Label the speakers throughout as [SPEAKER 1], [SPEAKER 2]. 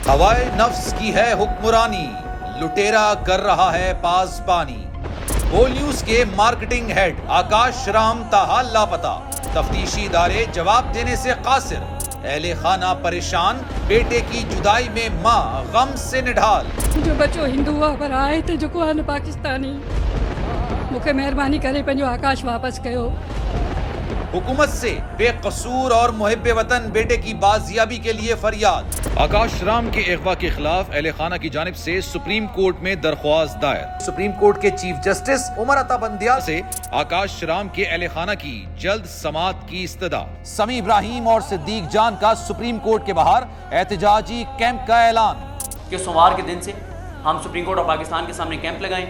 [SPEAKER 1] हवाए नफ्स की है हुक्मरानी, लुटेरा कर रहा है पासबानी। बोल न्यूज के मार्केटिंग हेड आकाश राम ताहाल लापता, तफ्तीशी इदारे जवाब देने से कासिर। अहले खाना परेशान, बेटे की जुदाई में मां गम से निढाल।
[SPEAKER 2] जो बच्चो हिंदू हुआ पर आए थे जो को पाकिस्तानी, मुझे मेहरबानी करे पंहिंजो आकाश वापस कयो।
[SPEAKER 1] हुकूमत से बेकसूर और मुहिब्बे वतन बेटे की बाजियाबी के लिए फरियाद। आकाश राम के अगवा के खिलाफ अहले खाना की जानिब से सुप्रीम कोर्ट में दरख्वास्त दायर। सुप्रीम कोर्ट के चीफ जस्टिस उमर अता बंदियाल से आकाश राम के अहले खाना की जल्द समाअत की इस्तदा। समी इब्राहिम और सिद्दीक जान का सुप्रीम कोर्ट के बाहर एहतजाजी कैंप का ऐलान
[SPEAKER 3] कि सोमवार के दिन से हम सुप्रीम कोर्ट ऑफ पाकिस्तान के सामने कैंप लगाएं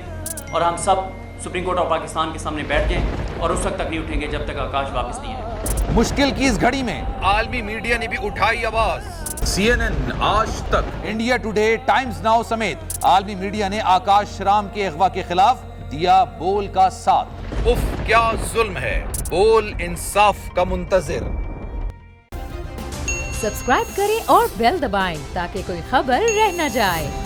[SPEAKER 3] और हम सब सुप्रीम कोर्ट ऑफ पाकिस्तान के सामने बैठ जाएं और उस वक्त तक नहीं उठेंगे जब तक आकाश वापस नहीं आए।
[SPEAKER 1] मुश्किल की इस घड़ी में आलमी मीडिया ने भी उठाई आवाज। CNN, आज तक, इंडिया टुडे, टाइम्स नाउ समेत आलमी मीडिया ने आकाश राम के अगवा के खिलाफ दिया बोल का साथ। उफ क्या जुल्म है, बोल इंसाफ का मुंतजिर।
[SPEAKER 4] सब्सक्राइब करें और बेल दबाएं ताकि कोई खबर रह न जाए।